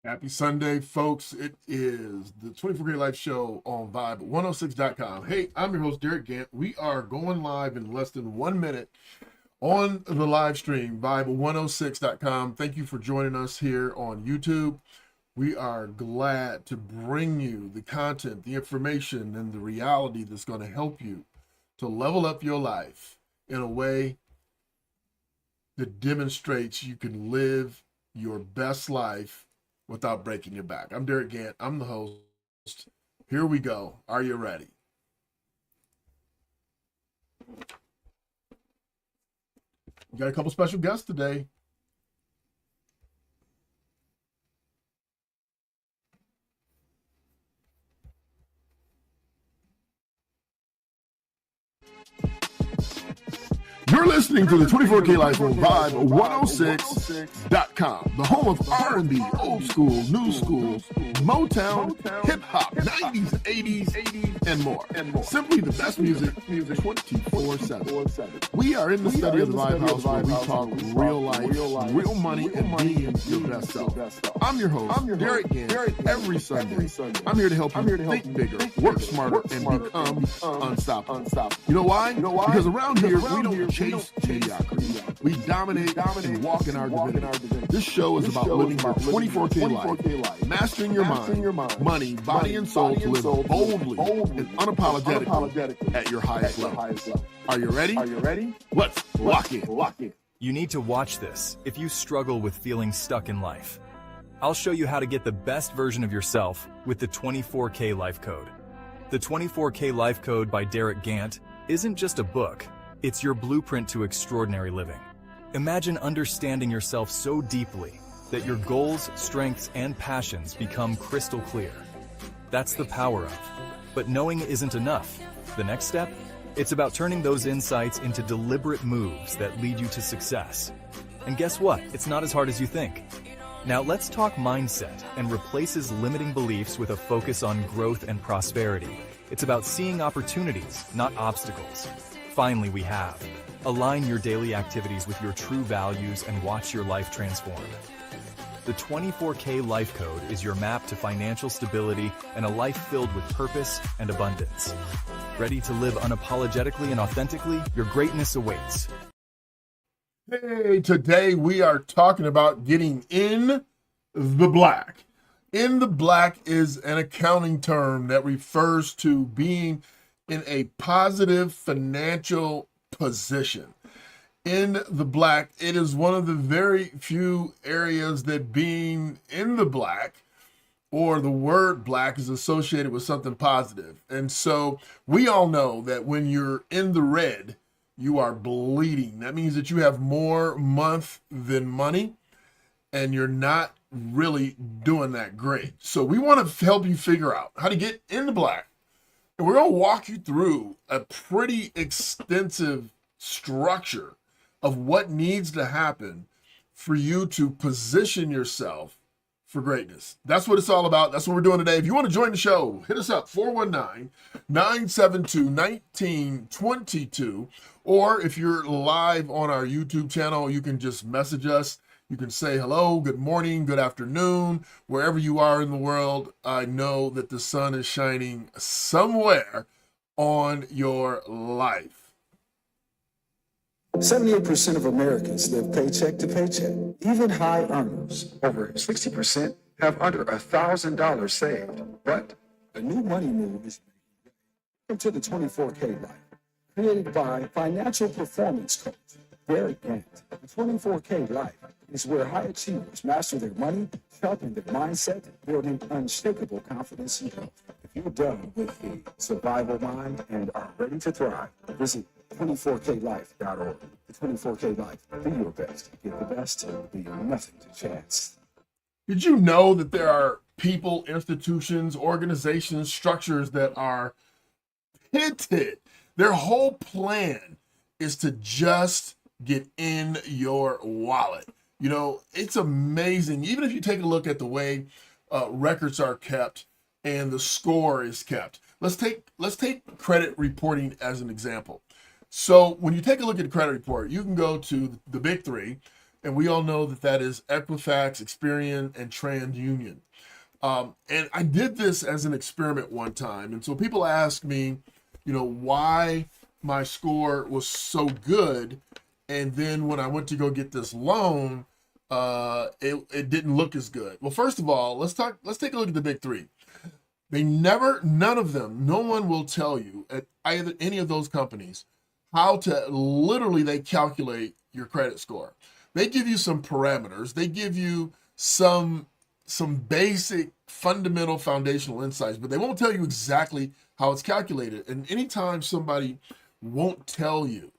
Happy Sunday, folks. It is the 24K Life Show on Vibe106.com. Hey, I'm your host, Derek Gant. We are going live in less than 1 minute on the live stream, Vibe106.com. Thank you for joining us here on YouTube. We are glad to bring you the content, the information, and the reality that's going to help you to level up your life in a way that demonstrates you can live your best life without breaking your back. I'm Derek Gant. I'm the host. Here we go. Are you ready? We got a couple special guests today. You're listening to the 24K Life on Vibe106.com, the home of R&B, old school, new school, Motown, hip-hop, 90s, 80s, and more. Simply the best music 24/7. We are in the study of the Vibe House where we talk real life, real money, and being your best self. I'm your host, Derek Gant. Every Sunday, I'm here to help you think bigger, work smarter, and become unstoppable. You know why? Because around here, we don't chase mediocrity. We dominate and walk in our divinity. This show is about living your 24K life, mastering your mind, money, body, and soul to live boldly and unapologetically at your highest level. Are you ready? Let's lock in. You need to watch this if you struggle with feeling stuck in life. I'll show you how to get the best version of yourself with the 24K Life Code. The 24K Life Code by Derek Gant isn't just a book, it's your blueprint to extraordinary living. Imagine understanding yourself so deeply that your goals, strengths, and passions become crystal clear. That's the power of. But knowing isn't enough. The next step? It's about turning those insights into deliberate moves that lead you to success. And guess what? It's not as hard as you think. Now let's talk mindset and replaces limiting beliefs with a focus on growth and prosperity. It's about seeing opportunities, not obstacles. Finally, we have. Align your daily activities with your true values and watch your life transform. The 24K Life Code is your map to financial stability and a life filled with purpose and abundance. Ready to live unapologetically and authentically? Your greatness awaits. Hey, today we are talking about getting in the black. In the black is an accounting term that refers to being in a positive financial position. In the black, it is one of the very few areas that being in the black or the word black is associated with something positive. And so we all know that when you're in the red, you are bleeding. That means that you have more month than money and you're not really doing that great. So we want to help you figure out how to get in the black. And we're going to walk you through a pretty extensive structure of what needs to happen for you to position yourself for greatness. That's what it's all about. That's what we're doing today. If you want to join the show, hit us up 419-972-1922. Or if you're live on our YouTube channel, you can just message us. You can say hello, good morning, good afternoon, wherever you are in the world. I know that the sun is shining somewhere on your life. 78% of Americans live paycheck to paycheck. Even high earners, over 60%, have under $1,000 saved. But the new money move is welcome to the 24K Life, created by financial performance coach Derek Gant. The 24K Life is where high achievers master their money, sharpen their mindset, building unshakable confidence and health. If you're done with the survival mind and are ready to thrive, visit 24klife.org. The 24K Life, be your best. Get the best, leave nothing to chance. Did you know that there are people, institutions, organizations, structures that are pitted? Their whole plan is to just get in your wallet. You know, it's amazing. Even if you take a look at the way records are kept and the score is kept. Let's take credit reporting as an example. So when you take a look at the credit report, you can go to the big three, And we all know that that is Equifax, Experian, and TransUnion. And I did this as an experiment one time. And so people ask me, why my score was so good. And then when I went to go get this loan, it didn't look as good. Well, first of all, let's take a look at the big three. None of them, no one will tell you at either any of those companies how to literally they calculate your credit score. They give you some parameters. They give you some basic fundamental foundational insights, but they won't tell you exactly how it's calculated. And anytime somebody won't tell you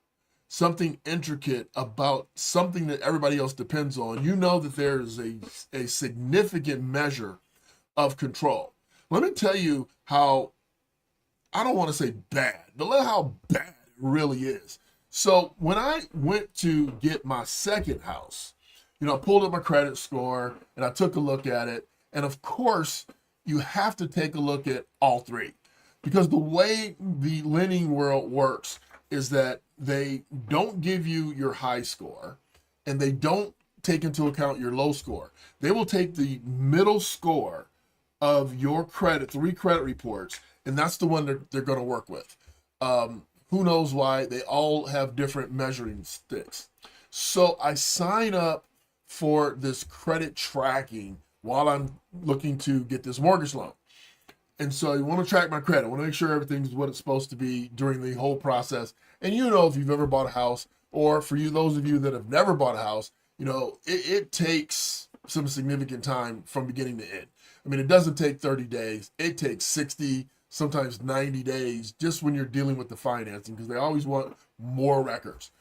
something intricate about something that everybody else depends on, you know that there is a significant measure of control. Let me tell you how, I don't want to say bad, but look how bad it really is. So when I went to get my second house, I pulled up my credit score and I took a look at it. And of course, you have to take a look at all three, because the way the lending world works is that they don't give you your high score and they don't take into account your low score. They will take the middle score of your three credit reports, and that's the one they're going to work with. Who knows why? They all have different measuring sticks. So I sign up for this credit tracking while I'm looking to get this mortgage loan. And so you want to track my credit. I want to make sure everything's what it's supposed to be during the whole process. And if you've ever bought a house, or for those of you that have never bought a house, it takes some significant time from beginning to end. I mean, it doesn't take 30 days. It takes 60, sometimes 90 days just when you're dealing with the financing, because they always want more records.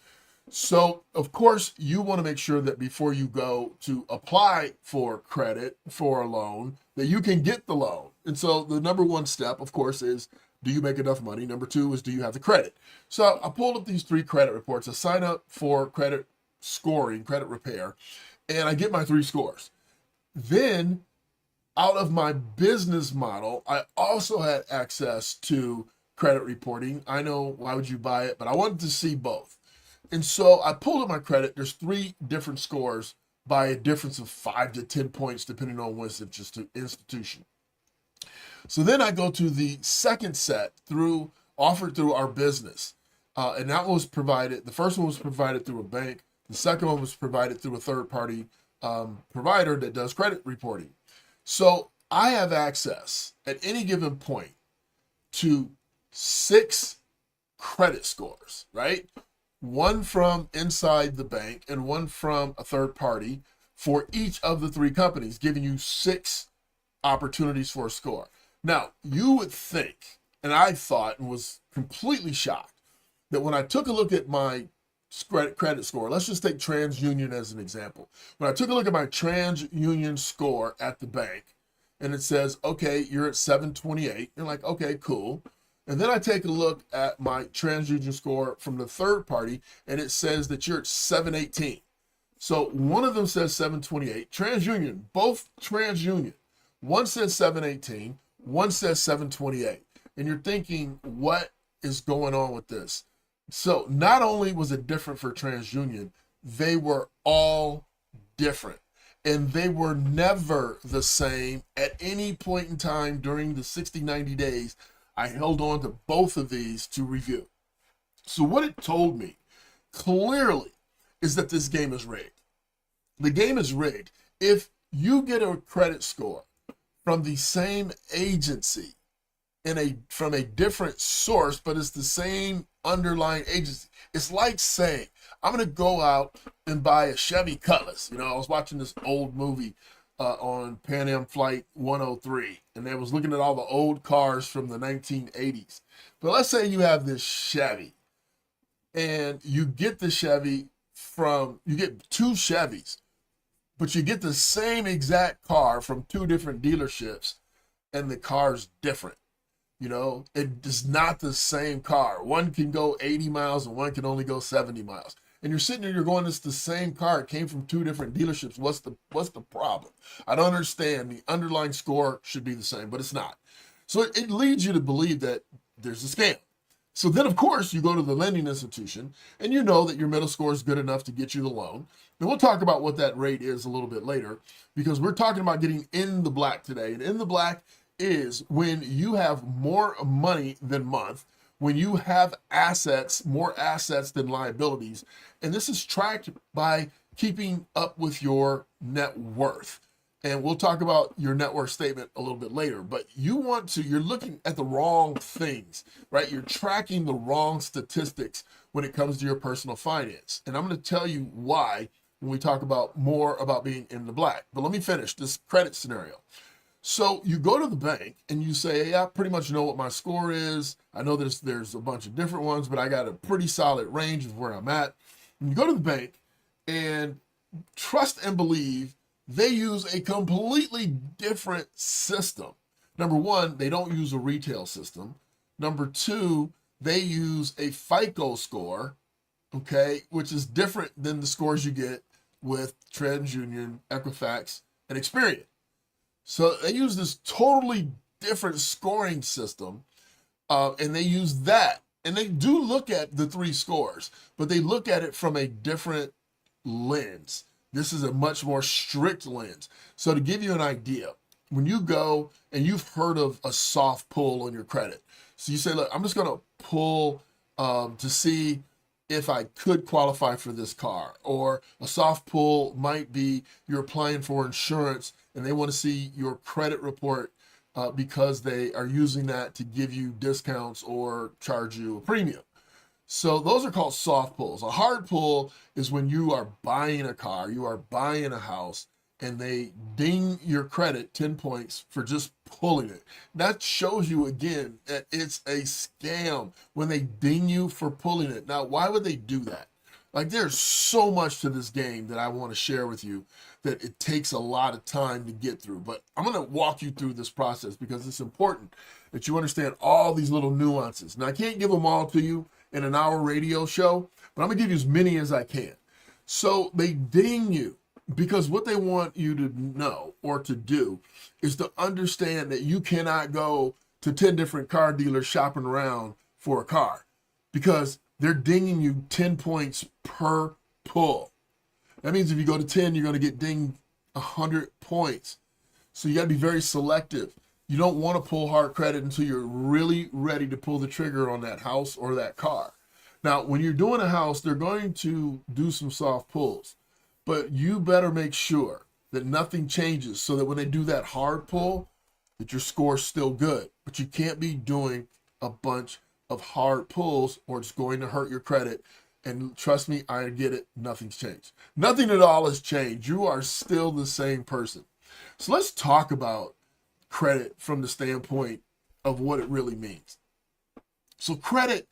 So, of course, you want to make sure that before you go to apply for credit for a loan, that you can get the loan. And so the number one step, of course, is do you make enough money? Number two is do you have the credit? So I pulled up these three credit reports. I sign up for credit scoring, credit repair, and I get my three scores. Then out of my business model, I also had access to credit reporting. I know, why would you buy it? But I wanted to see both. And so I pulled up my credit. There's three different scores by a difference of 5 to 10 points, depending on which institution. So then I go to the second set offered through our business. And that was provided, the first one was provided through a bank. The second one was provided through a third-party provider that does credit reporting. So I have access at any given point to 6 credit scores, right? One from inside the bank and one from a third party for each of the three companies, giving you 6 opportunities for a score. Now, you would think, and I thought and was completely shocked, that when I took a look at my credit score, let's just take TransUnion as an example. When I took a look at my TransUnion score at the bank, and it says, okay, you're at 728, you're like, okay, cool. And then I take a look at my TransUnion score from the third party, and it says that you're at 718. So one of them says 728. TransUnion, both TransUnion, one says 718, one says 728. And you're thinking, what is going on with this? So not only was it different for TransUnion, they were all different. And they were never the same at any point in time during the 60, 90 days. I held on to both of these to review. So what it told me clearly is that this game is rigged. The game is rigged. If you get a credit score from the same agency from a different source, but it's the same underlying agency, it's like saying, I'm going to go out and buy a Chevy Cutlass. I was watching this old movie on Pan Am Flight 103, and they was looking at all the old cars from the 1980s. But let's say you have this Chevy, and you get the Chevy you get 2 Chevys, but you get the same exact car from 2 different dealerships, and the car's different. It is not the same car. One can go 80 miles and one can only go 70 miles. And you're sitting there, you're going, it's the same car. It came from 2 different dealerships. What's the problem? I don't understand. The underlying score should be the same, but it's not. So it leads you to believe that there's a scam. So then, of course, you go to the lending institution and you know that your middle score is good enough to get you the loan. And we'll talk about what that rate is a little bit later because we're talking about getting in the black today. And in the black is when you have more money than month, when you have assets, more assets than liabilities. And this is tracked by keeping up with your net worth. And we'll talk about your net worth statement a little bit later, but you're looking at the wrong things, right? You're tracking the wrong statistics when it comes to your personal finance. And I'm going to tell you why when we talk about more about being in the black. But let me finish this credit scenario. So you go to the bank and you say, hey, I pretty much know what my score is. I know there's a bunch of different ones, but I got a pretty solid range of where I'm at. And you go to the bank and trust and believe they use a completely different system. Number one, they don't use a retail system. Number two, they use a FICO score, okay, which is different than the scores you get with TransUnion, Equifax, and Experian. So they use this totally different scoring system, and they use that. And they do look at the three scores, but they look at it from a different lens. This is a much more strict lens. So to give you an idea, when you go and you've heard of a soft pull on your credit. So you say, look, I'm just going to pull to see if I could qualify for this car. Or a soft pull might be you're applying for insurance and they want to see your credit report because they are using that to give you discounts or charge you a premium. So those are called soft pulls. A hard pull is when you are buying a car, you are buying a house, and they ding your credit 10 points for just pulling it. That shows you again that it's a scam when they ding you for pulling it. Now, why would they do that? Like, there's so much to this game that I want to share with you that it takes a lot of time to get through. But I'm going to walk you through this process because it's important that you understand all these little nuances. Now, I can't give them all to you in an hour radio show, but I'm gonna give you as many as I can. So they ding you because what they want you to know or to do is to understand that you cannot go to 10 different car dealers shopping around for a car because they're dinging you 10 points per pull. That means if you go to 10, you're gonna get dinged 100 points. So you gotta be very selective. You don't want to pull hard credit until you're really ready to pull the trigger on that house or that car. Now, when you're doing a house, they're going to do some soft pulls, but you better make sure that nothing changes so that when they do that hard pull, that your score's still good. But you can't be doing a bunch of hard pulls or it's going to hurt your credit. And trust me, I get it. Nothing's changed. Nothing at all has changed. You are still the same person. So let's talk about credit from the standpoint of what it really means. So credit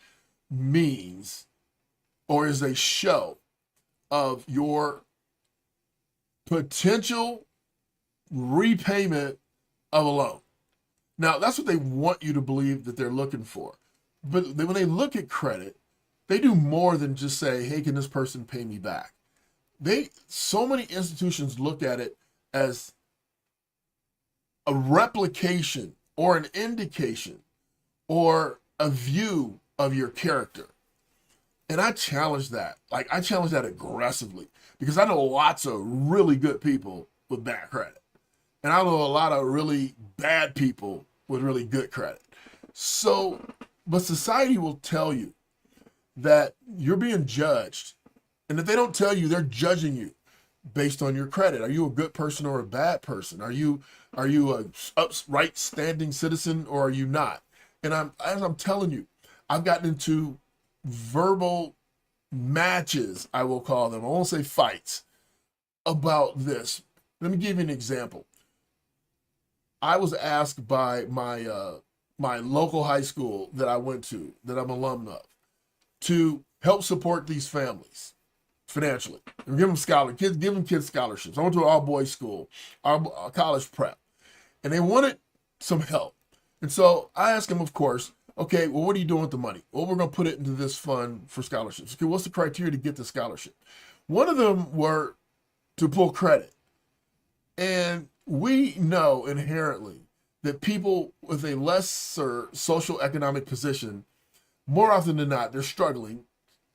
means or is a show of your potential repayment of a loan. Now, that's what they want you to believe that they're looking for. But when they look at credit, they do more than just say, hey, can this person pay me back? So many institutions look at it as a replication or an indication or a view of your character. And I challenge that. Like, I challenge that aggressively because I know lots of really good people with bad credit. And I know a lot of really bad people with really good credit. So, but society will tell you that you're being judged. And if they don't tell you, they're judging you based on your credit. Are you a good person or a bad person? Are you a upright standing citizen or are you not? And as I'm telling you, I've gotten into verbal matches, I will call them. I won't say fights about this. Let me give you an example. I was asked by my local high school that I went to, that I'm alum of, to help support these families financially. And give them kids scholarships. I went to an all-boys school, our college prep, and they wanted some help. And so I asked them, of course, okay, well, what are you doing with the money? Well, we're going to put it into this fund for scholarships. Okay, what's the criteria to get the scholarship? One of them were to pull credit. And we know inherently that people with a lesser social economic position, more often than not, they're struggling,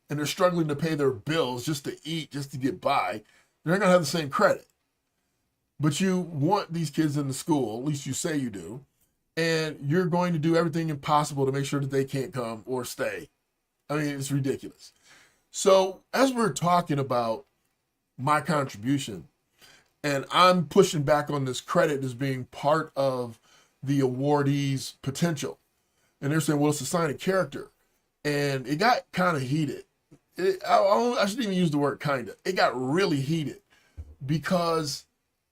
and they're struggling to pay their bills just to eat, just to get by. They're not going to have the same credit. But you want these kids in the school, at least you say you do, and you're going to do everything impossible to make sure that they can't come or stay. I mean, it's ridiculous. So as we're talking about my contribution, and I'm pushing back on this credit as being part of the awardee's potential, and they're saying, well, it's a sign of character. And it got kind of heated. I shouldn't even use the word kind of. It got really heated because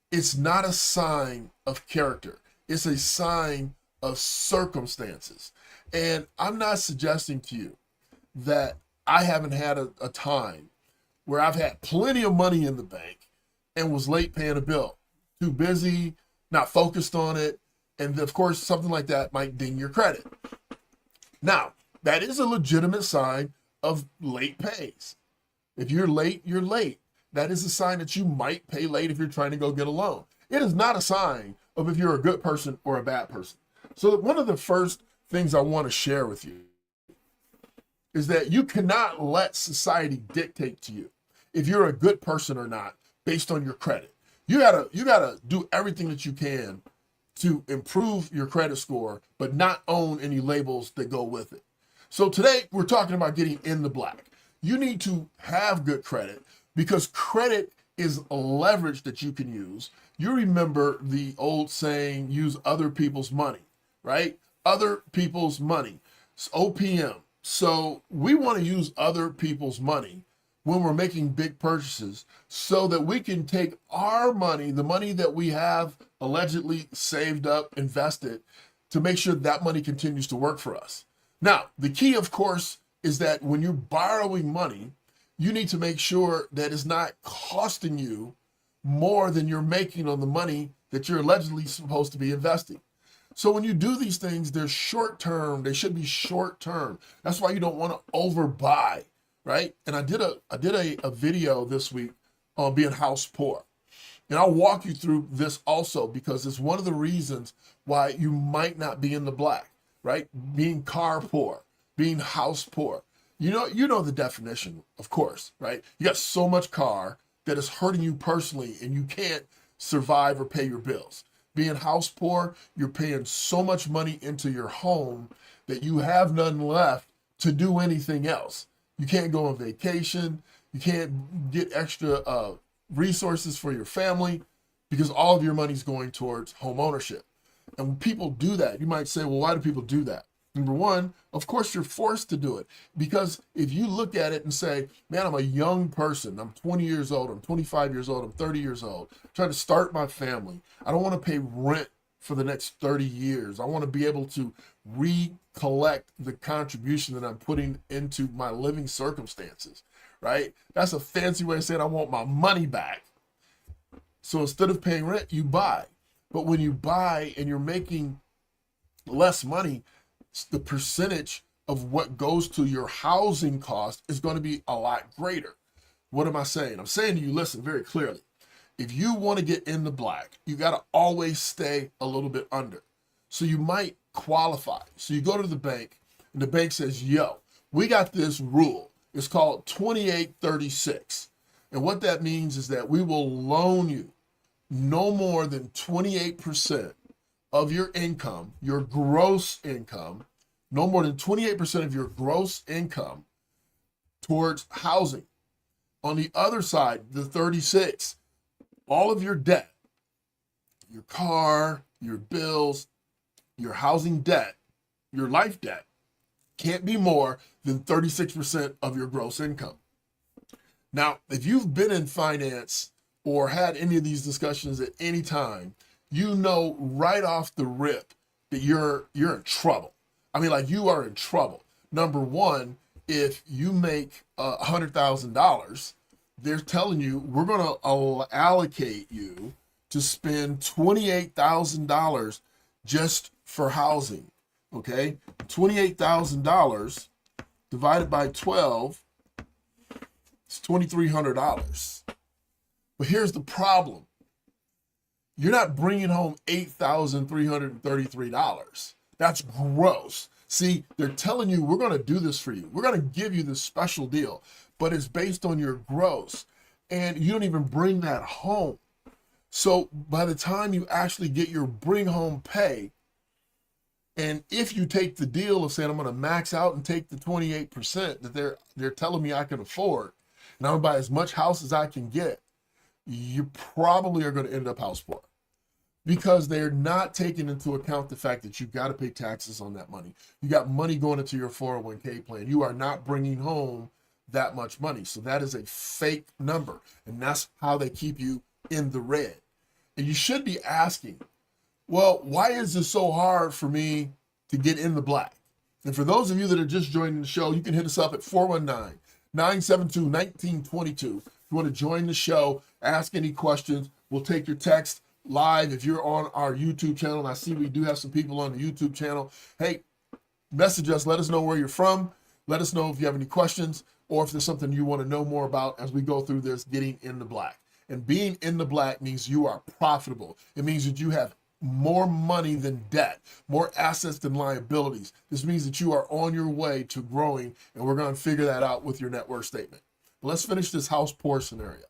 it's not a sign of character. It's a sign of circumstances. And I'm not suggesting to you that I haven't had a time where I've had plenty of money in the bank and was late paying a bill, too busy, not focused on it. And of course, something like that might ding your credit. Now, that is a legitimate sign of late pays. If you're late, you're late. That is a sign that you might pay late if you're trying to go get a loan. It is not a sign of if you're a good person or a bad person. So one of the first things I want to share with you is that you cannot let society dictate to you if you're a good person or not based on your credit. You gotta do everything that you can to improve your credit score, but not own any labels that go with it. So today we're talking about getting in the black. You need to have good credit because credit is a leverage that you can use. You remember the old saying, use other people's money, right? Other people's money. It's OPM. So we want to use other people's money when we're making big purchases so that we can take our money, the money that we have allegedly saved up, invested, to make sure that money continues to work for us. Now, the key, of course, is that when you're borrowing money, you need to make sure that it's not costing you more than you're making on the money that you're allegedly supposed to be investing. So when you do these things, they're short term. They should be short term. That's why you don't want to overbuy, right? And I did a video this week on being house poor. And I'll walk you through this also because it's one of the reasons why you might not be in the black. Right? Being car poor, being house poor. You know the definition, of course, right? You got so much car that is hurting you personally and you can't survive or pay your bills. Being house poor, you're paying so much money into your home that you have none left to do anything else. You can't go on vacation. You can't get extra resources for your family because all of your money's going towards home ownership. And when people do that, you might say, well, why do people do that? Number one, of course, you're forced to do it because if you look at it and say, man, I'm a young person. I'm 20 years old. I'm 25 years old. I'm 30 years old. I'm trying to start my family. I don't want to pay rent for the next 30 years. I want to be able to recollect the contribution that I'm putting into my living circumstances, right? That's a fancy way of saying I want my money back. So instead of paying rent, you buy. But when you buy and you're making less money, the percentage of what goes to your housing cost is going to be a lot greater. What am I saying? I'm saying to you, listen very clearly. If you want to get in the black, you got to always stay a little bit under. So you might qualify. So you go to the bank and the bank says, yo, we got this rule. It's called 2836. And what that means is that we will loan you no more than 28% of your income, your gross income, no more than 28% of your gross income towards housing. On the other side, the 36, all of your debt, your car, your bills, your housing debt, your life debt, can't be more than 36% of your gross income. Now, if you've been in finance or had any of these discussions at any time, you know right off the rip that you're in trouble. I mean, like you are in trouble. Number one, if you make $100,000, they're telling you we're going to allocate you to spend $28,000 just for housing. Okay, $28,000 divided by 12 is $2,300. But here's the problem. You're not bringing home $8,333. That's gross. See, they're telling you, we're going to do this for you. We're going to give you this special deal, but it's based on your gross. And you don't even bring that home. So by the time you actually get your bring home pay, and if you take the deal of saying, I'm going to max out and take the 28% that they're telling me I can afford, and I'm going to buy as much house as I can get, you probably are going to end up house poor, because they're not taking into account the fact that you've got to pay taxes on that money. You got money going into your 401k plan. You are not bringing home that much money. So that is a fake number. And that's how they keep you in the red. And you should be asking, well, why is this so hard for me to get in the black? And for those of you that are just joining the show, you can hit us up at 419-972-1922. If you want to join the show, ask any questions, we'll take your text live. If you're on our YouTube channel, and I see we do have some people on the YouTube channel, hey, message us, let us know where you're from, let us know if you have any questions, or if there's something you want to know more about as we go through this getting in the black. And being in the black means you are profitable. It means that you have more money than debt, more assets than liabilities. This means that you are on your way to growing, and we're going to figure that out with your net worth statement. But let's finish this house poor scenario.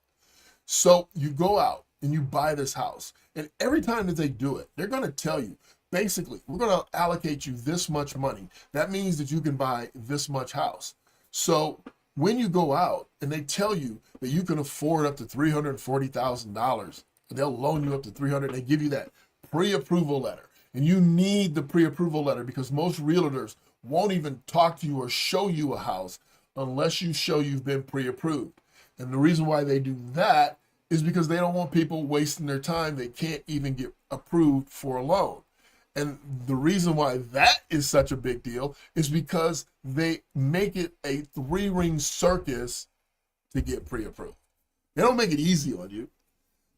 So you go out and you buy this house, and every time that they do it, they're going to tell you, basically, we're going to allocate you this much money. That means that you can buy this much house. So when you go out and they tell you that you can afford up to $340,000, they'll loan you up to $300,000, they give you that pre-approval letter. And you need the pre-approval letter, because most realtors won't even talk to you or show you a house unless you show you've been pre-approved. And the reason why they do that is because they don't want people wasting their time. They can't even get approved for a loan. And the reason why that is such a big deal is because they make it a three-ring circus to get pre-approved. They don't make it easy on you.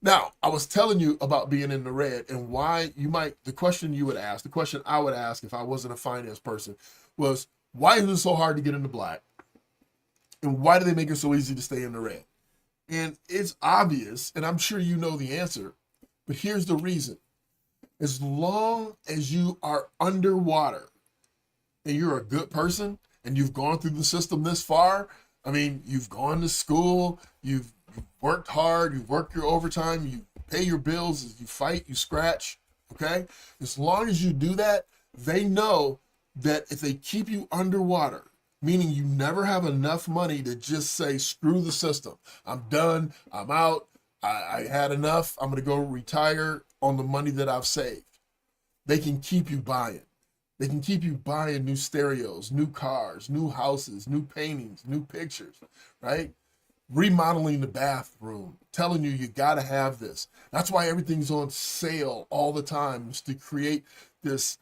Now, I was telling you about being in the red and why the question you would ask, the question I would ask if I wasn't a finance person was, why is it so hard to get in the black? And why do they make it so easy to stay in the red? And it's obvious, and I'm sure you know the answer, but here's the reason. As long as you are underwater and you're a good person and you've gone through the system this far, I mean, you've gone to school, you've worked hard, you've worked your overtime, you pay your bills, you fight, you scratch, okay? As long as you do that, they know that if they keep you underwater, meaning you never have enough money to just say, screw the system, I'm done, I'm out, I had enough, I'm going to go retire on the money that I've saved. They can keep you buying. They can keep you buying new stereos, new cars, new houses, new paintings, new pictures, right? Remodeling the bathroom, telling you you got to have this. That's why everything's on sale all the time, is to create this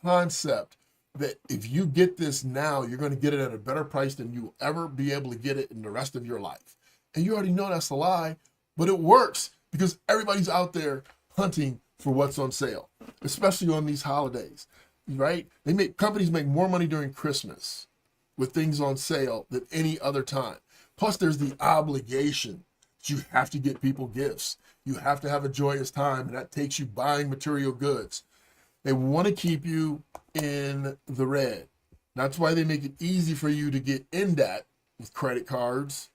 concept that if you get this now, you're going to get it at a better price than you'll ever be able to get it in the rest of your life. And you already know that's a lie, but it works because everybody's out there hunting for what's on sale, especially on these holidays, right? Companies make more money during Christmas with things on sale than any other time. Plus, there's the obligation that you have to get people gifts. You have to have a joyous time, and that takes you buying material goods. They want to keep you in the red. That's why they make it easy for you to get in debt with credit cards.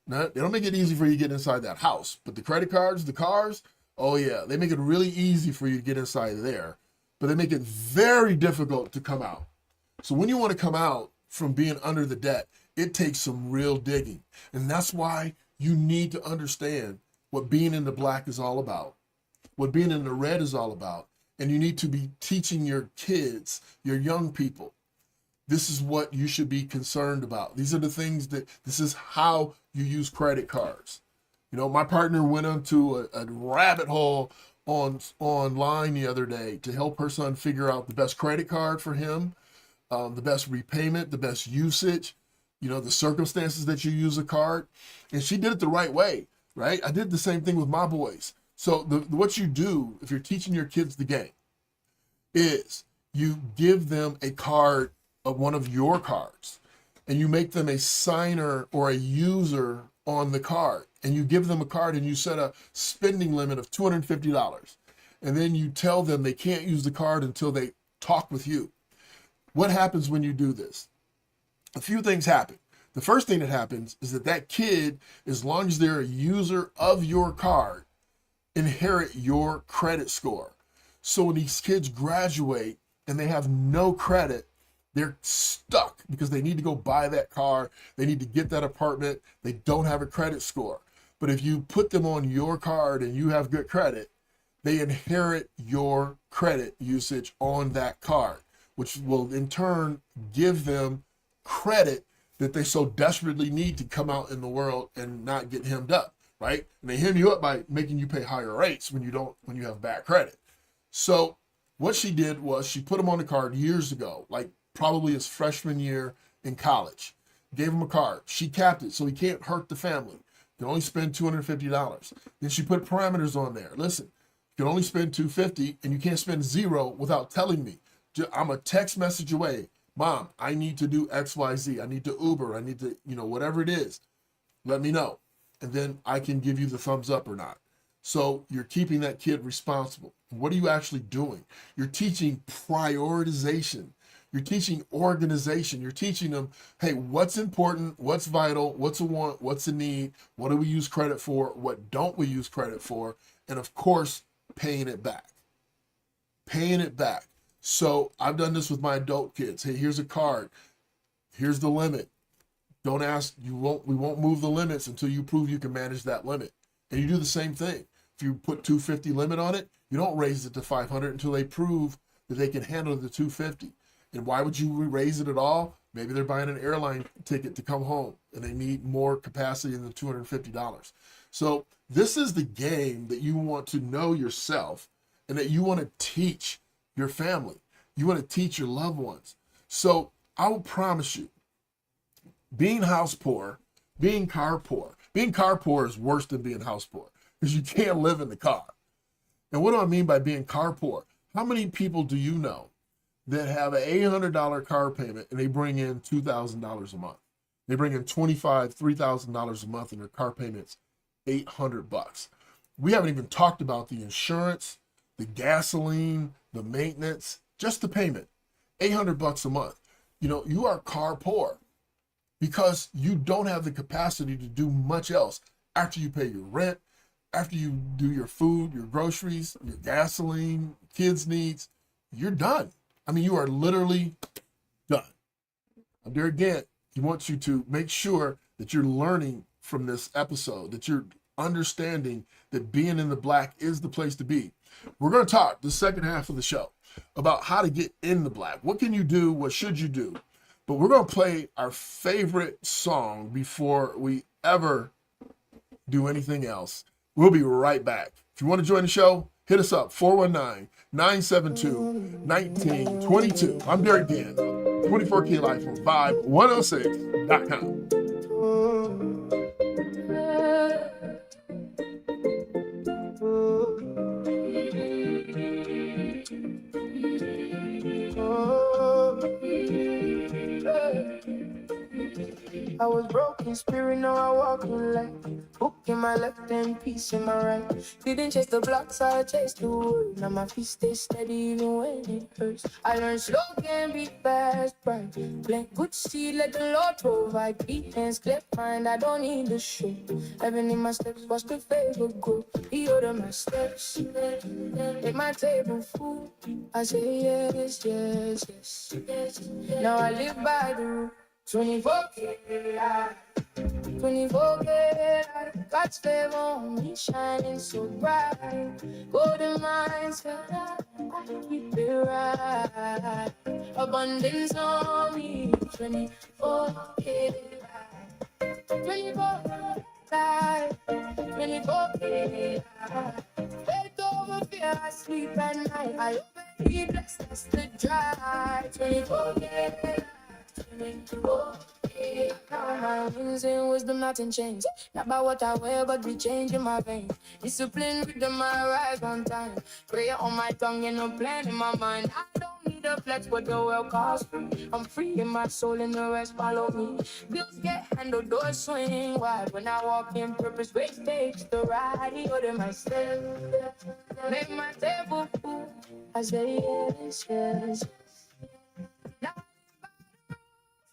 Now, they don't make it easy for you to get inside that house, but the credit cards, the cars, oh yeah, they make it really easy for you to get inside there, but they make it very difficult to come out. So when you want to come out from being under the debt, it takes some real digging. And that's why you need to understand what being in the black is all about, what being in the red is all about. And you need to be teaching your kids, your young people, this is what you should be concerned about. These are the things this is how you use credit cards. You know, my partner went into a rabbit hole online the other day to help her son figure out the best credit card for him, the best repayment, the best usage, you know, the circumstances that you use a card. And she did it the right way, right? I did the same thing with my boys. So what you do if you're teaching your kids the game is you give them a card of one of your cards and you make them a signer or a user on the card, and you give them a card and you set a spending limit of $250. And then you tell them they can't use the card until they talk with you. What happens when you do this? A few things happen. The first thing that happens is that kid, as long as they're a user of your card, inherit your credit score. So when these kids graduate and they have no credit, they're stuck because they need to go buy that car. They need to get that apartment. They don't have a credit score. But if you put them on your card and you have good credit, they inherit your credit usage on that card, which will in turn give them credit that they so desperately need to come out in the world and not get hemmed up, right? And they hem you up by making you pay higher rates when you have bad credit. So what she did was she put him on the card years ago, like probably his freshman year in college. Gave him a card. She capped it so he can't hurt the family. You can only spend $250. Then she put parameters on there. Listen, you can only spend $250 and you can't spend zero without telling me. I'm a text message away. Mom, I need to do XYZ. I need to Uber. I need to, whatever it is. Let me know. And then I can give you the thumbs up or not. So you're keeping that kid responsible. What are you actually doing? You're teaching prioritization. You're teaching organization. You're teaching them, hey, what's important, what's vital, what's a want, what's a need, what do we use credit for, what don't we use credit for, and of course, paying it back. Paying it back. So I've done this with my adult kids. Hey, here's a card. Here's the limit. Don't ask, we won't move the limits until you prove you can manage that limit. And you do the same thing. If you put $250 limit on it, you don't raise it to $500 until they prove that they can handle the $250. And why would you raise it at all? Maybe they're buying an airline ticket to come home and they need more capacity than $250. So this is the game that you want to know yourself and that you want to teach your family. You want to teach your loved ones. So I will promise you, being house poor, being car poor is worse than being house poor because you can't live in the car. And what do I mean by being car poor? How many people do you know that have an $800 car payment and they bring in $2,000 a month? They bring in $2,500, $3,000 a month and their car payment's $800. We haven't even talked about the insurance, the gasoline, the maintenance, just the payment, $800 a month. You are car poor because you don't have the capacity to do much else after you pay your rent, after you do your food, your groceries, your gasoline, kids' needs. You're done. I mean, you are literally done. I'm Derek Gant. He wants you to make sure that you're learning from this episode, that you're understanding that being in the black is the place to be. We're going to talk the second half of the show about how to get in the black. What can you do? What should you do? But we're going to play our favorite song before we ever do anything else. We'll be right back. If you want to join the show, hit us up, 419-972-1922. I'm Derek Gant, 24K Life on Vibe106.com. I was broken spirit, now I walk in light. Book in my left and peace in my right. Didn't chase the blocks, I chased the wood. Now my feet stay steady even when it hurts. I learned slow can be fast, right? Plant good seed, let the Lord provide. Beat hands, clear mind, I don't need the show. Heaven in my steps, watch the favor grow. He ordered my steps, make my table full. I say yes, yes, yes, yes. Now I live by the rule. 24K, 24K, God's favor on me shining so bright. Golden minds, I keep it right. Abundance on me, 24K, 24K, 24K. Faith over fear, I sleep at night. I obey, blessed, that's the drive. 24K. My wings and wisdom nothing change. Not by what I wear, but be changing my vein. Discipline, rhythm, I rise on time. Prayer on my tongue and no plan in my mind. I don't need a flex, but the world costs free. I'm free in my soul and the rest follow me. Bills get handled, doors swing wide. When I walk in purpose, which takes the ride. He ordered my steps, make my table full. I say yes, yes. Now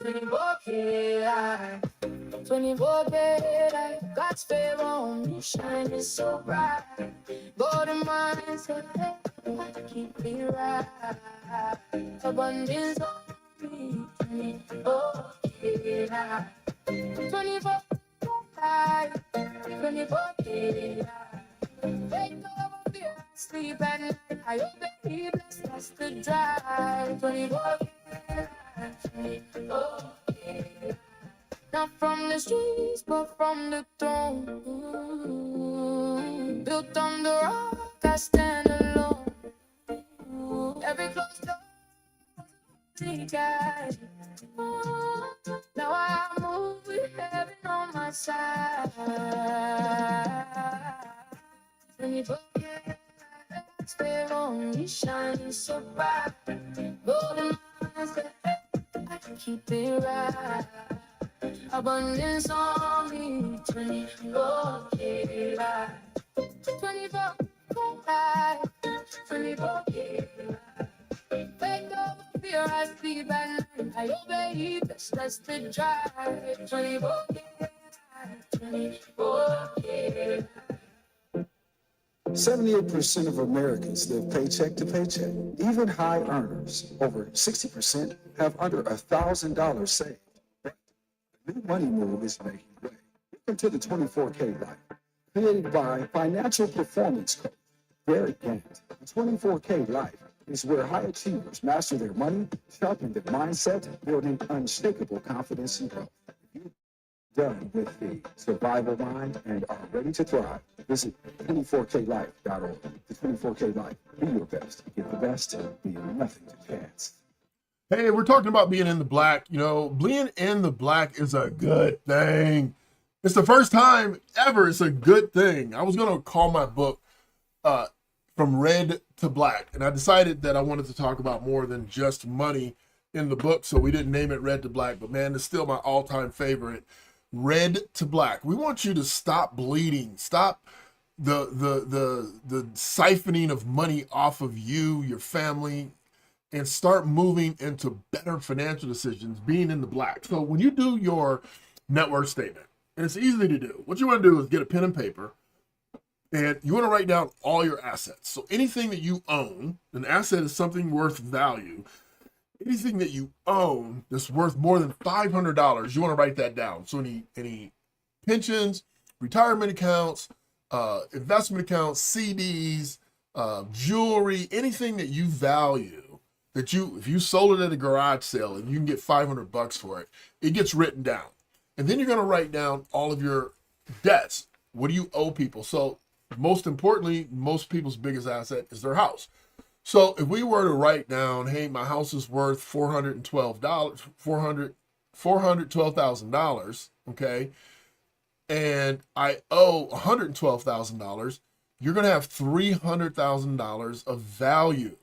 24K life. 24K life. God's favor on me shining so bright. Golden mindset, I keep it right. Abundance on me. 24K life. 24K life. 24K life. Wake up, sleep at night. I obey, bless, that's the drive. 24K. Not from the streets, but from the throne. Built on the rock, I stand alone. Every closed door, guide. Now I move with heaven on my side. 24K, stay on me, shining so bright. Golden mindset, I keep it right. Abundance on me, 24K life. 24K life. 24K life. Wake up, fear I sleep at night. I obey, that's the drive. 24K life. 24K life. 78% of Americans live paycheck to paycheck. Even high earners, over 60%, have under $1,000 saved. But the new money move is making way. Welcome to the 24K life, created by financial performance coach Derek Gant. The 24K life is where high achievers master their money, sharpen their mindset, building unshakable confidence and growth. Done with the survival mind and are ready to thrive. Visit 24klife.org. The 24K Life. Be your best. Get the best. Be nothing to chance. Hey, we're talking about being in the black. You know, being in the black is a good thing. It's the first time ever it's a good thing. I was going to call my book From Red to Black, and I decided that I wanted to talk about more than just money in the book, so we didn't name it Red to Black, but man, it's still my all-time favorite. Red to Black. We want you to stop bleeding, stop the siphoning of money off of you, your family, and start moving into better financial decisions, being in the black. So when you do your net worth statement, and it's easy to do, what you want to do is get a pen and paper, and you want to write down all your assets. So anything that you own, an asset is something worth value. Anything that you own that's worth more than $500, you want to write that down. So any pensions, retirement accounts, investment accounts, CDs, jewelry, anything that you value, that if you sold it at a garage sale and you can get $500 for it, it gets written down. And then you're going to write down all of your debts. What do you owe people? So most importantly, most people's biggest asset is their house. So if we were to write down, hey, my house is worth $412,000, okay, and I owe $112,000, you're going to have $300,000 of value.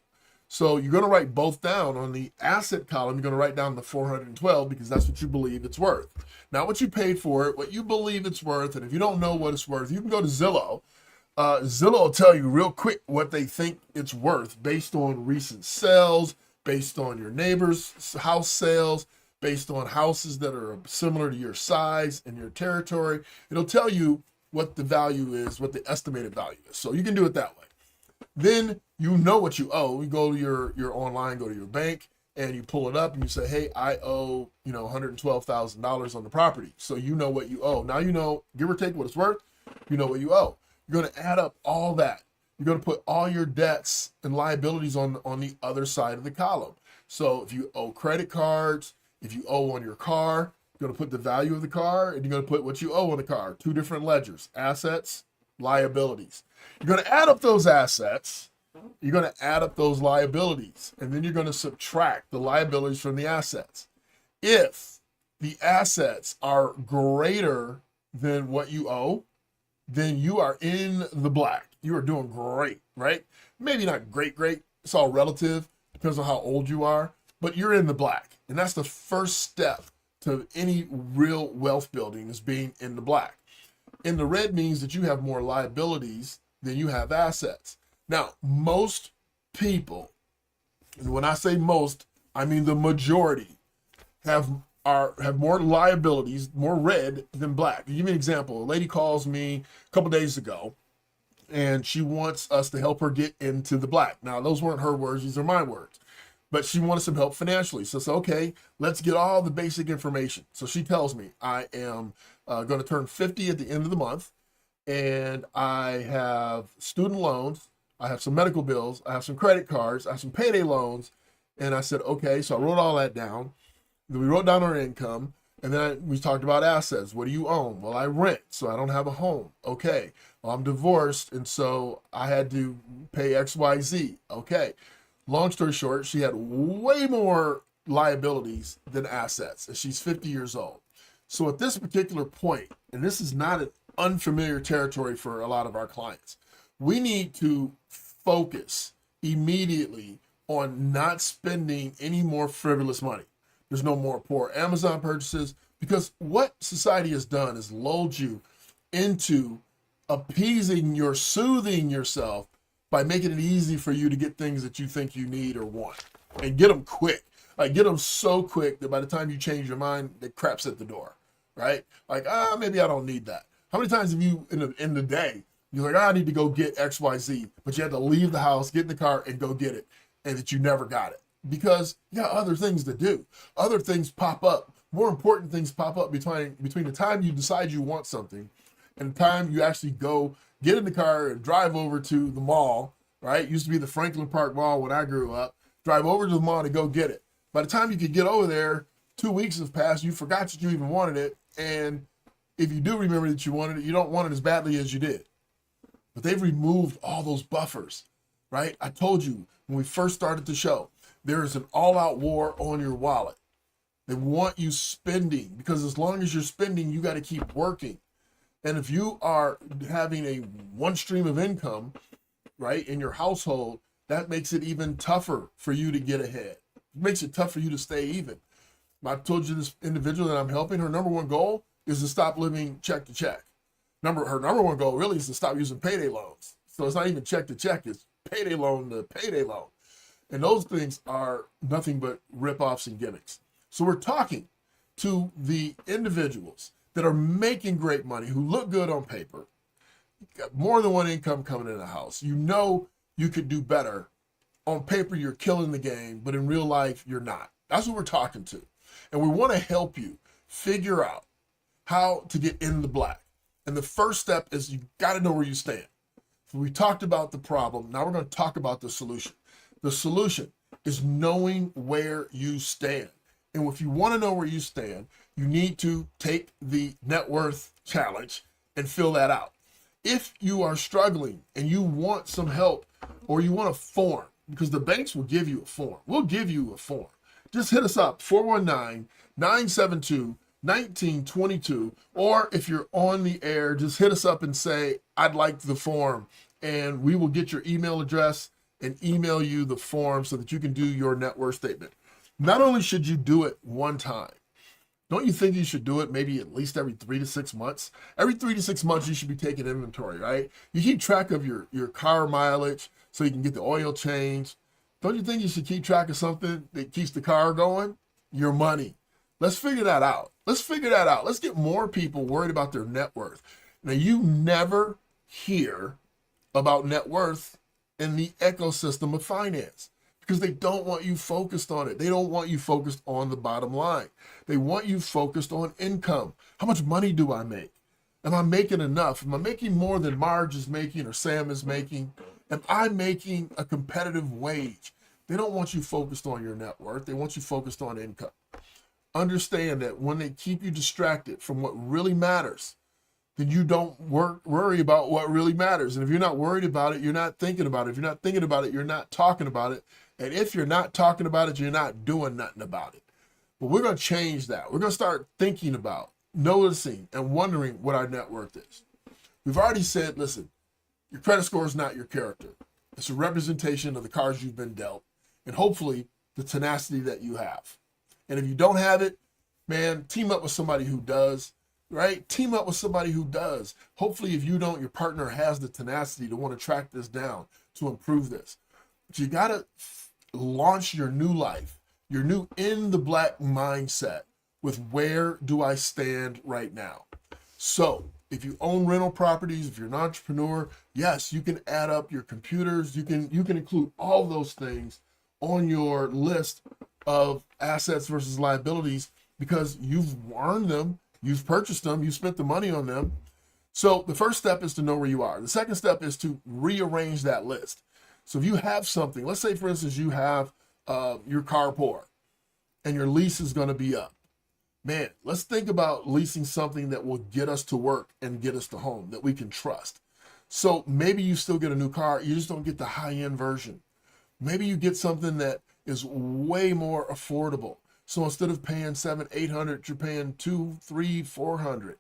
So you're going to write both down. On the asset column, you're going to write down the 412 because that's what you believe it's worth. Not what you paid for it, what you believe it's worth. And if you don't know what it's worth, you can go to Zillow. Zillow will tell you real quick what they think it's worth based on recent sales, based on your neighbor's house sales, based on houses that are similar to your size and your territory. It'll tell you what the value is, what the estimated value is. So you can do it that way. Then you know what you owe. You go to your online, go to your bank, and you pull it up and you say, hey, I owe, $112,000 on the property. So you know what you owe. Now you know, give or take what it's worth, you know what you owe. You're going to add up all that. You're going to put all your debts and liabilities on the other side of the column. So if you owe credit cards, if you owe on your car, you're going to put the value of the car, and you're going to put what you owe on the car. Two different ledgers, assets, liabilities. You're going to add up those assets. You're going to add up those liabilities, and then you're going to subtract the liabilities from the assets. If the assets are greater than what you owe, then you are in the black. You are doing great, right? Maybe not great. It's all relative, depends on how old you are, but you're in the black. And that's the first step to any real wealth building, is being in the black. In the red means that you have more liabilities than you have assets. Now, most people, and when I say most, I mean the majority, have have more liabilities, more red than black. To give you an example, a lady calls me a couple days ago and she wants us to help her get into the black. Now, those weren't her words, these are my words. But she wanted some help financially. So I said, okay, let's get all the basic information. So she tells me I am going to turn 50 at the end of the month, and I have student loans, I have some medical bills, I have some credit cards, I have some payday loans. And I said, okay, so I wrote all that down. Then we wrote down our income, and then we talked about assets. What do you own? Well, I rent, so I don't have a home. Okay. Well, I'm divorced, and so I had to pay XYZ. Okay. Long story short, she had way more liabilities than assets, and she's 50 years old. So at this particular point, and this is not an unfamiliar territory for a lot of our clients, we need to focus immediately on not spending any more frivolous money. There's no more poor Amazon purchases, because what society has done is lulled you into soothing yourself by making it easy for you to get things that you think you need or want, and get them quick. Like, get them so quick that by the time you change your mind, the crap's at the door, right? Like, maybe I don't need that. How many times have you in the day, you're like, I need to go get XYZ, but you had to leave the house, get in the car, and go get it, and that you never got it because you got other things to do. Other things pop up. More important things pop up between the time you decide you want something and the time you actually go get in the car and drive over to the mall, right? It used to be the Franklin Park Mall when I grew up. Drive over to the mall to go get it. By the time you could get over there, 2 weeks have passed. You forgot that you even wanted it. And if you do remember that you wanted it, you don't want it as badly as you did. But they've removed all those buffers, right? I told you when we first started the show, there is an all-out war on your wallet. They want you spending, because as long as you're spending, you got to keep working. And if you are having a one stream of income, right, in your household, that makes it even tougher for you to get ahead. It makes it tough for you to stay even. I told you this individual that I'm helping, her number one goal is to stop living check to check. Her number one goal really is to stop using payday loans. So it's not even check to check, it's payday loan to payday loan. And those things are nothing but ripoffs and gimmicks. So we're talking to the individuals that are making great money, who look good on paper, got more than one income coming in the house. You know you could do better. On paper, you're killing the game, but in real life, you're not. That's what we're talking to. And we want to help you figure out how to get in the black. And the first step is you got to know where you stand. So we talked about the problem. Now we're going to talk about the solution. The solution is knowing where you stand. And if you want to know where you stand, you need to take the net worth challenge and fill that out. If you are struggling and you want some help, or you want a form, because the banks will give you a form. We'll give you a form. Just hit us up, 419-972-1922. Or if you're on the air, just hit us up and say, I'd like the form. And we will get your email address and email you the form so that you can do your net worth statement. Not only should you do it one time, don't you think you should do it maybe at least every 3 to 6 months? Every 3 to 6 months, you should be taking inventory, right? You keep track of your car mileage so you can get the oil changed. Don't you think you should keep track of something that keeps the car going? Your money. Let's figure that out. Let's get more people worried about their net worth. Now, you never hear about net worth in the ecosystem of finance, because they don't want you focused on it. They don't want you focused on the bottom line. They want you focused on income. How much money do I make? Am I making enough? Am I making more than Marge is making or Sam is making? Am I making a competitive wage? They don't want you focused on your net worth. They want you focused on income. Understand that when they keep you distracted from what really matters, then you don't worry about what really matters. And if you're not worried about it, you're not thinking about it. If you're not thinking about it, you're not talking about it. And if you're not talking about it, you're not doing nothing about it. But we're going to change that. We're going to start thinking about, noticing, and wondering what our net worth is. We've already said, listen, your credit score is not your character. It's a representation of the cards you've been dealt, and hopefully the tenacity that you have. And if you don't have it, man, team up with somebody who does, right? Team up with somebody who does. Hopefully, if you don't, your partner has the tenacity to want to track this down, to improve this. But you got to launch your new life, your new in the black mindset with where do I stand right now. So if you own rental properties, if you're an entrepreneur, yes, you can add up your computers. You can include all those things on your list of assets versus liabilities because you've earned them, you've purchased them, you spent the money on them. So the first step is to know where you are. The second step is to rearrange that list. So if you have something, let's say for instance, you have your carport and your lease is going to be up. Man, let's think about leasing something that will get us to work and get us to home that we can trust. So maybe you still get a new car, you just don't get the high-end version. Maybe you get something that is way more affordable. So instead of paying $700-800, you're paying $200, $300, $400,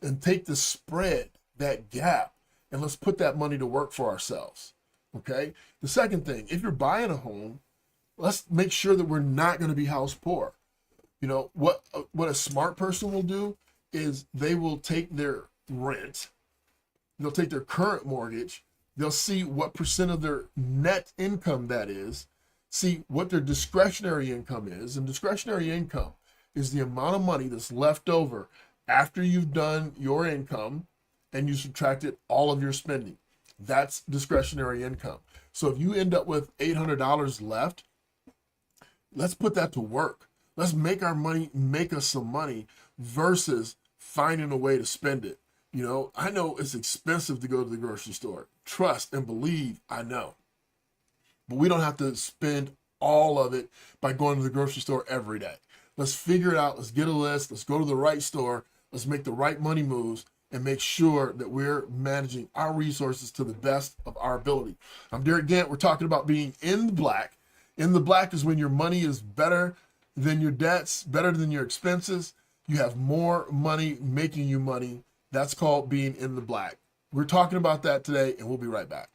and take the spread, that gap, and let's put that money to work for ourselves. Okay. The second thing, if you're buying a home, let's make sure that we're not going to be house poor. You know, what a smart person will do is they will take their rent, they'll take their current mortgage, they'll see what percent of their net income that is, see what their discretionary income is. And discretionary income is the amount of money that's left over after you've done your income and you subtracted all of your spending. That's discretionary income. So if you end up with $800 left, let's put that to work. Let's make our money make us some money versus finding a way to spend it. You know, I know it's expensive to go to the grocery store. Trust and believe, I know. But we don't have to spend all of it by going to the grocery store every day. Let's figure it out. Let's get a list. Let's go to the right store. Let's make the right money moves and make sure that we're managing our resources to the best of our ability. I'm Derek Gant. We're talking about being in the black. In the black is when your money is better than your debts, better than your expenses. You have more money making you money. That's called being in the black. We're talking about that today, and we'll be right back.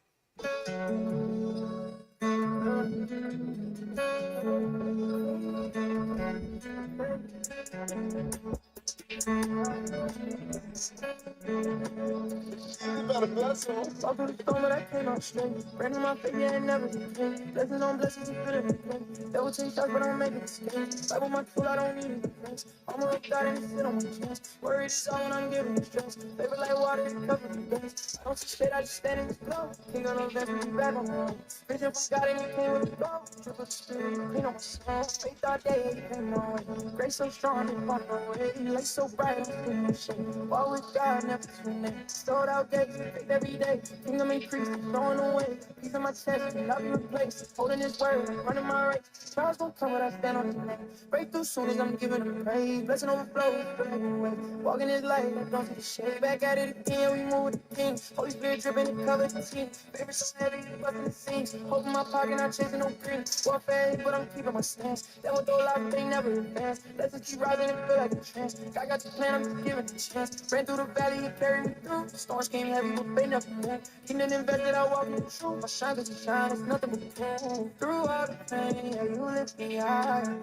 You better bless him. Talk to the storm, but I came out straight. Brand in my baby, I ain't never been. Blessings on blessings, you feel it. Devil take shots, but I don't make it escape. Fight with my tool, I don't need any defense. I'm a rough guy, and sit on my chest. Worried is all when I'm giving it stress. Favorite like water, it cover the best. I don't see shit, I just stand in the flow. King on the vest, be back on my own. Vision from God, and it came with a flow. Triple spirit, clean on my soul. Faith all day, came my way. Grace so strong, it found my way. Light so bright, I'm in my shade. Walk with God, never tune in. Sold out gates, faith every day. Kingdom increase, throwing away. Peace in my chest, and I'll be replaced. Holding this word, running my race. Trials gon' come when I stand on his name. Breakthrough soon as I'm giving him praise. Blessing overflow, way. Walking his light, I don't see the shade. Back at it again, we move with the king. Holy Spirit dripping and cover the team. Favorite so heavy, busting the seams. Hope in my pocket, not chasing no green. Warfare, but I'm keeping my stance. That will throw life, they never advance. Let's just keep rising and feel like a chance. God got the plan, I'm just giving the chance. Ran through the valley, he carried me through. The storms came heavy, but they never moved. Kingdom invested, I walk in the truth. I shine 'cause you shine, it's nothing but proof. Through all the pain, yeah, you lift me higher.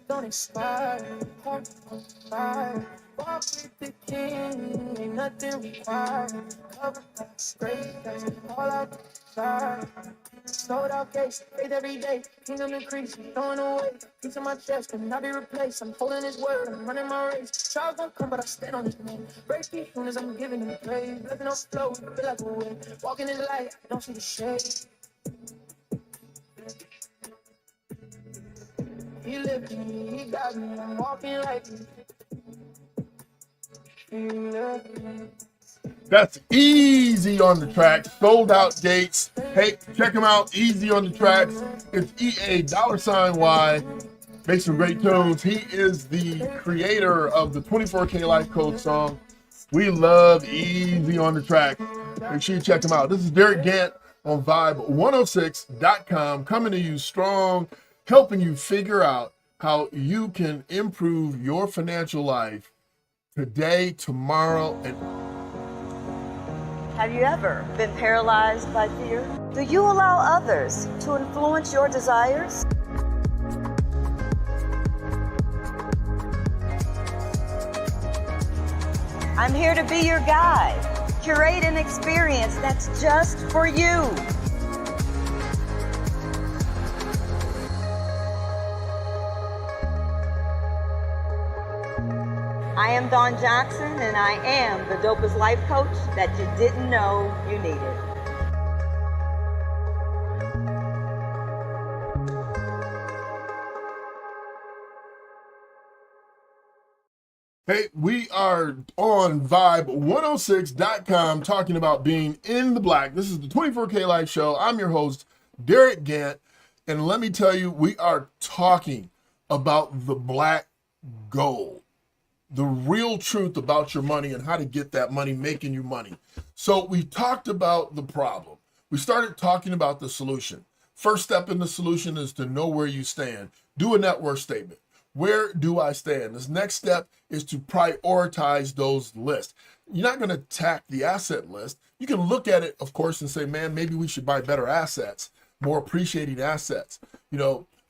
Don't expire, heart on fire. Walk with the king, ain't nothing required. Covered by grace, that's all I desire. Sold out gates, faith every day. Kingdom increase, throwing away. Peace in my chest, cannot be replaced. I'm holding his word, I'm running my race. Trials gon' come, but I stand on his name. Breaking soon as I'm giving him praise. Blessing on flow, feel like a wave. Walking his light, I don't see the shade. He lifted me, he got me, I'm walking like me. He lifted me. That's Easy on the Track, Sold Out Gates. Hey, check him out, Easy on the Tracks. It's EA$Y. Makes some great tunes. He is the creator of the 24K Life Code song. We love Easy on the Track. Make sure you check him out. This is Derek Gant on Vibe106.com, coming to you strong, helping you figure out how you can improve your financial life today, tomorrow, and Have you ever been paralyzed by fear? Do you allow others to influence your desires? I'm here to be your guide. Curate an experience that's just for you. am Dawn Jackson, and I am the dopest life coach that you didn't know you needed. Hey, we are on Vibe106.com talking about being in the black. This is the 24K Life Show. I'm your host, Derek Gant. And let me tell you, we are talking about the black gold, the real truth about your money and how to get that money making you money. So we talked about the problem. We started talking about the solution. First step in the solution is to know where you stand. Do a net worth statement. Where do I stand? This next step is to prioritize those lists. You're not going to attack the asset list. You can look at it, of course, and say, man, maybe we should buy better assets, more appreciating assets.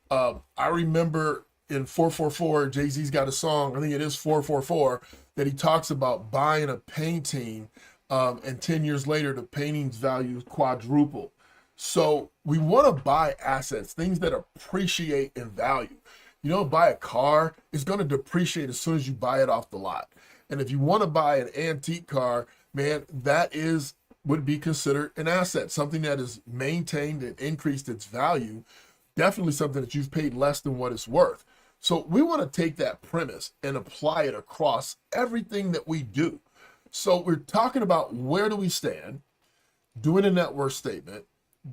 I remember in 444, Jay-Z's got a song, I think it is 444, that he talks about buying a painting, and 10 years later, the painting's value quadruple. So we want to buy assets, things that appreciate in value. Buy a car, it's going to depreciate as soon as you buy it off the lot. And if you want to buy an antique car, man, that would be considered an asset, something that is maintained and increased its value, definitely something that you've paid less than what it's worth. So we want to take that premise and apply it across everything that we do. So we're talking about where do we stand, doing a net worth statement,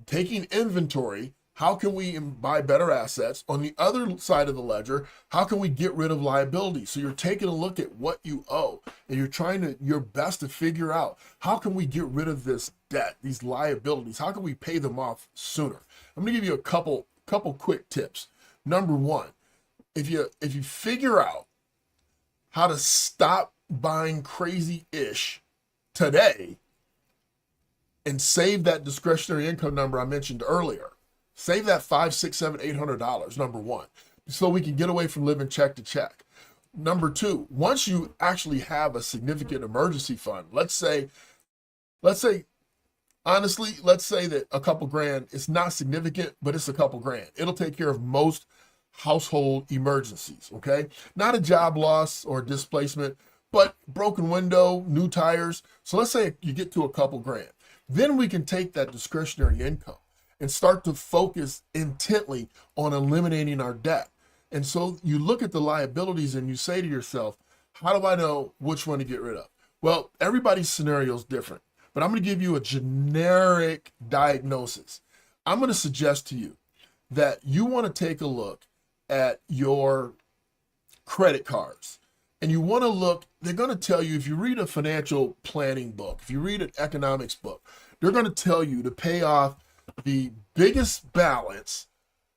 taking inventory. How can we buy better assets? On the other side of the ledger, how can we get rid of liabilities? So you're taking a look at what you owe and you're trying your best to figure out how can we get rid of this debt, these liabilities? How can we pay them off sooner? I'm gonna give you a couple quick tips. Number one, if you figure out how to stop buying crazy-ish today and save that discretionary income number I mentioned earlier, save that $500, $600, $700, $800, number one, so we can get away from living check to check. Number two, once you actually have a significant emergency fund, let's say, honestly, let's say that a couple grand is not significant, but it's a couple grand. It'll take care of most household emergencies, okay? Not a job loss or displacement, but broken window, new tires. So let's say you get to a couple grand. Then we can take that discretionary income and start to focus intently on eliminating our debt. And so you look at the liabilities and you say to yourself, how do I know which one to get rid of? Well, everybody's scenario is different, but I'm going to give you a generic diagnosis. I'm going to suggest to you that you want to take a look at your credit cards. And you want to look, they're going to tell you, if you read a financial planning book, if you read an economics book, they're going to tell you to pay off the biggest balance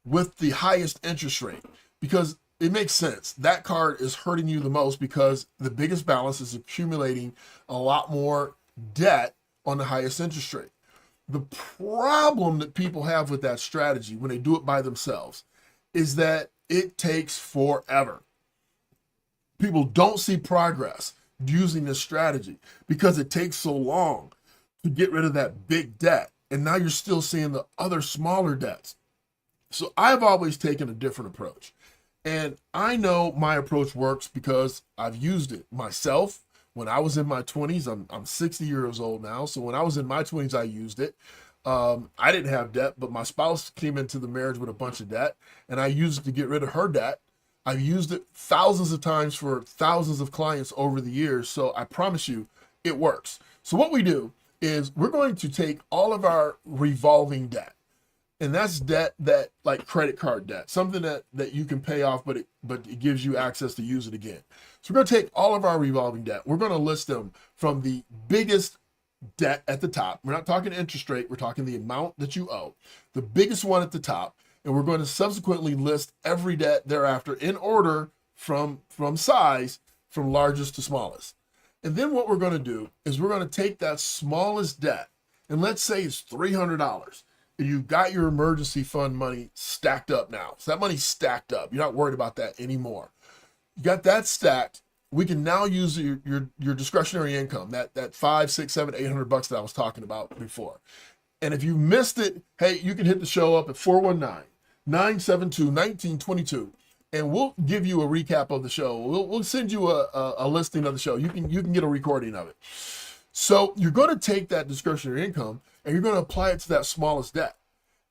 with the highest interest rate, because it makes sense. That card is hurting you the most because the biggest balance is accumulating a lot more debt on the highest interest rate. The problem that people have with that strategy when they do it by themselves is that it takes forever. People don't see progress using this strategy because it takes so long to get rid of that big debt. And now you're still seeing the other smaller debts. So I've always taken a different approach. And I know my approach works because I've used it myself. When I was in my 20s, I'm 60 years old now. So when I was in my 20s, I used it. I didn't have debt, but my spouse came into the marriage with a bunch of debt, and I used it to get rid of her debt. I've used it thousands of times for thousands of clients over the years. So I promise you it works. So what we do is we're going to take all of our revolving debt, and that's debt that like credit card debt, something that you can pay off, but it gives you access to use it again. So we're going to take all of our revolving debt. We're going to list them from the biggest debt at the top. We're not talking interest rate. We're talking the amount that you owe, the biggest one at the top. And we're going to subsequently list every debt thereafter in order from size, from largest to smallest. And then what we're going to do is we're going to take that smallest debt, and let's say it's $300, and you've got your emergency fund money stacked up now. So that money's stacked up. You're not worried about that anymore. You got that stacked. We can now use your discretionary income, that $500, $600, $700, $800 that I was talking about before. And if you missed it, hey, you can hit the show up at 419-972-1922. and we'll give you a recap of the show. We'll send you a listing of the show. You can get a recording of it. So you're going to take that discretionary income and you're going to apply it to that smallest debt.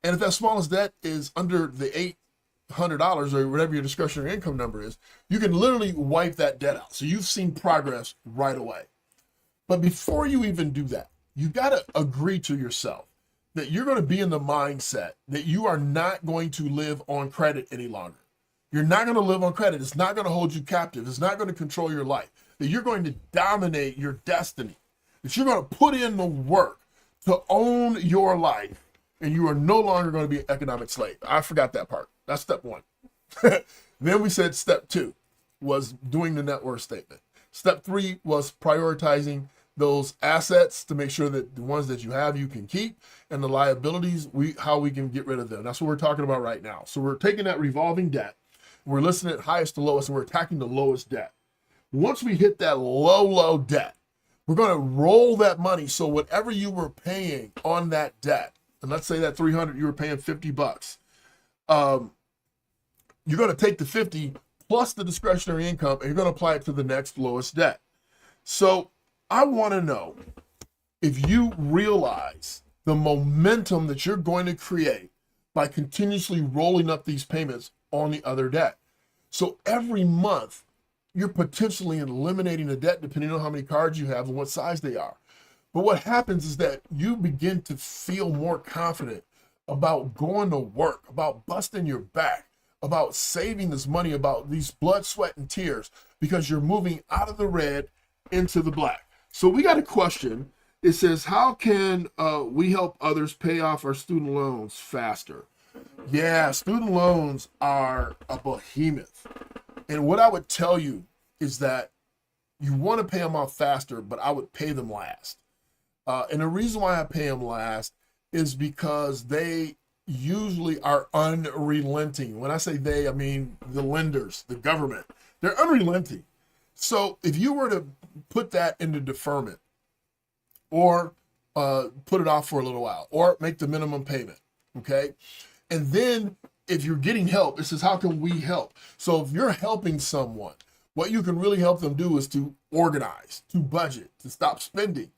And if that smallest debt is under the $800 or whatever your discretionary income number is, you can literally wipe that debt out. So you've seen progress right away. But before you even do that, you got to agree to yourself that you're going to be in the mindset that you are not going to live on credit any longer. You're not going to live on credit. It's not going to hold you captive. It's not going to control your life. That you're going to dominate your destiny. That you're going to put in the work to own your life, and you are no longer going to be an economic slave. I forgot that part. That's step one. Then we said step two was doing the net worth statement. Step three was prioritizing those assets to make sure that the ones that you have you can keep, and the liabilities, how we can get rid of them. That's what we're talking about right now. So we're taking that revolving debt, we're listing it highest to lowest, and we're attacking the lowest debt. Once we hit that low debt, we're going to roll that money. So whatever you were paying on that debt, and let's say that 300, you were paying $50. You're going to take the 50 plus the discretionary income, and you're going to apply it to the next lowest debt. So I want to know if you realize the momentum that you're going to create by continuously rolling up these payments on the other debt. So every month, you're potentially eliminating a debt depending on how many cards you have and what size they are. But what happens is that you begin to feel more confident about going to work, about busting your back, about saving this money, about these blood, sweat, and tears, because you're moving out of the red into the black. So we got a question. It says, how can we help others pay off our student loans faster? Yeah, student loans are a behemoth. And what I would tell you is that you want to pay them off faster, but I would pay them last. And the reason why I pay them last is because they usually are unrelenting. When I say they, I mean the lenders, the government. They're unrelenting. So if you were to put that into deferment, or put it off for a little while, or make the minimum payment, okay? And then if you're getting help, it says, how can we help? So if you're helping someone, what you can really help them do is to organize, to budget, to stop spending,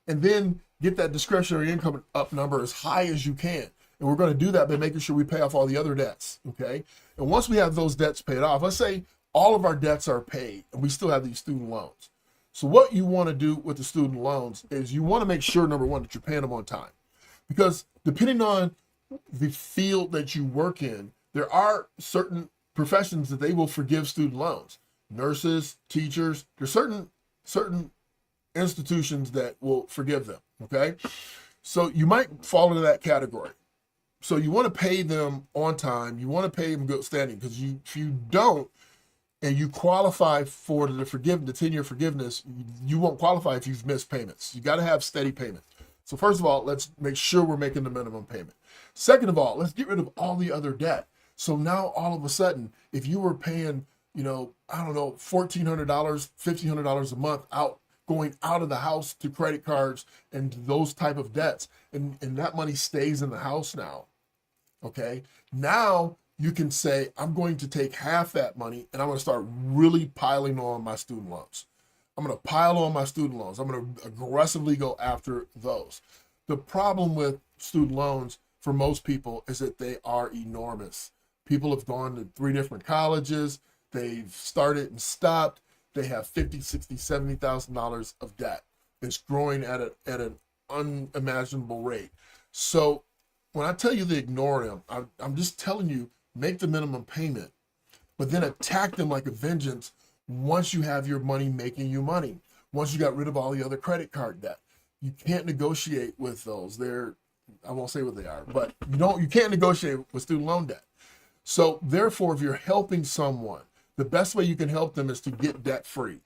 and then get that discretionary income up number as high as you can. And we're going to do that by making sure we pay off all the other debts, okay? And once we have those debts paid off, let's say all of our debts are paid and we still have these student loans. So what you want to do with the student loans is you want to make sure, number one, that you're paying them on time. Because depending on the field that you work in, there are certain professions that they will forgive student loans. Nurses, teachers, there's certain institutions that will forgive them, okay? So you might fall into that category. So you want to pay them on time. You want to pay them good standing, because if you don't, and you qualify for the 10-year forgiveness, you won't qualify if you've missed payments. You got to have steady payments. So first of all, let's make sure we're making the minimum payment. Second of all, let's get rid of all the other debt. So now all of a sudden, if you were paying, $1,400, $1,500 a month going out of the house to credit cards and those type of debts, and that money stays in the house now, okay? Now you can say, I'm going to take half that money and I'm going to start really piling on my student loans. I'm going to pile on my student loans. I'm going to aggressively go after those. The problem with student loans for most people is that they are enormous. People have gone to 3 different colleges. They've started and stopped. They have $50,000, $60,000, $70,000 of debt. It's growing at an unimaginable rate. So when I tell you to ignore them, I'm just telling you, make the minimum payment, but then attack them like a vengeance once you have your money making you money. Once you got rid of all the other credit card debt. You can't negotiate with those. I won't say what they are, but you can't negotiate with student loan debt. So therefore, if you're helping someone, the best way you can help them is to get debt free,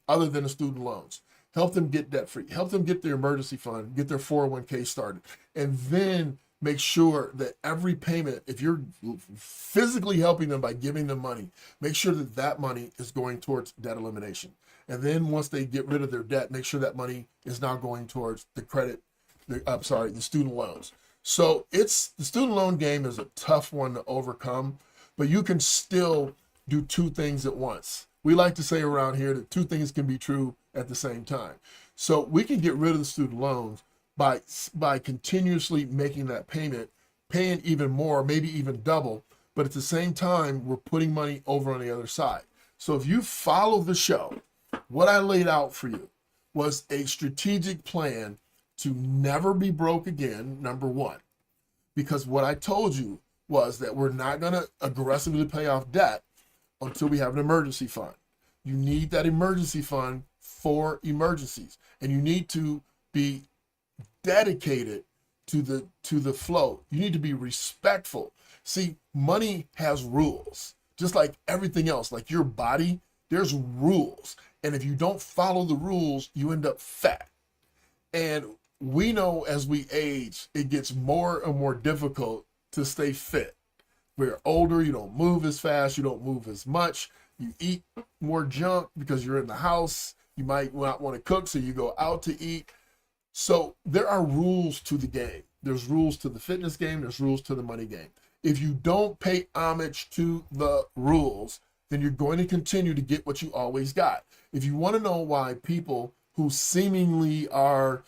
other than the student loans. Help them get debt free. Help them get their emergency fund, get their 401k started, and then make sure that every payment, if you're physically helping them by giving them money, make sure that that money is going towards debt elimination. And then once they get rid of their debt, make sure that money is now going towards the student loans. So the student loan game is a tough one to overcome, but you can still do two things at once. We like to say around here that two things can be true at the same time. So we can get rid of the student loans by continuously making that payment, paying even more, maybe even double, but at the same time, we're putting money over on the other side. So if you follow the show, what I laid out for you was a strategic plan to never be broke again, number one. Because what I told you was that we're not going to aggressively pay off debt until we have an emergency fund. You need that emergency fund for emergencies, and you need to be dedicated to the flow. You need to be respectful. See, money has rules, just like everything else, like your body, there's rules. And if you don't follow the rules, you end up fat. And we know as we age, it gets more and more difficult to stay fit. We're older, you don't move as fast, you don't move as much, you eat more junk because you're in the house, you might not want to cook, so you go out to eat. So there are rules to the game. There's rules to the fitness game, there's rules to the money game. If you don't pay homage to the rules, then you're going to continue to get what you always got. If you want to know why people who seemingly are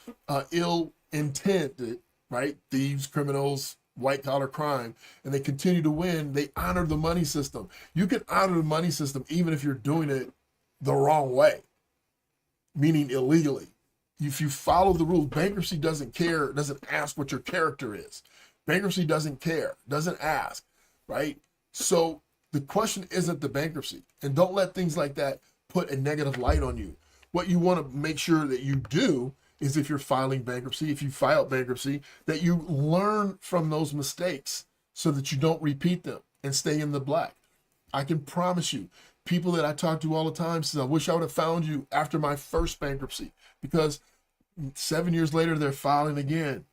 ill-intended, right, thieves, criminals, white-collar crime, and they continue to win, they honor the money system. You can honor the money system even if you're doing it the wrong way, meaning illegally. If you follow the rules, bankruptcy doesn't care, doesn't ask what your character is. Bankruptcy doesn't care, doesn't ask, right? So the question isn't the bankruptcy. And don't let things like that put a negative light on you. What you want to make sure that you do is if you're filing bankruptcy, if you file bankruptcy, that you learn from those mistakes so that you don't repeat them and stay in the black. I can promise you, people that I talk to all the time say, I wish I would have found you after my first bankruptcy, because 7 years later, they're filing again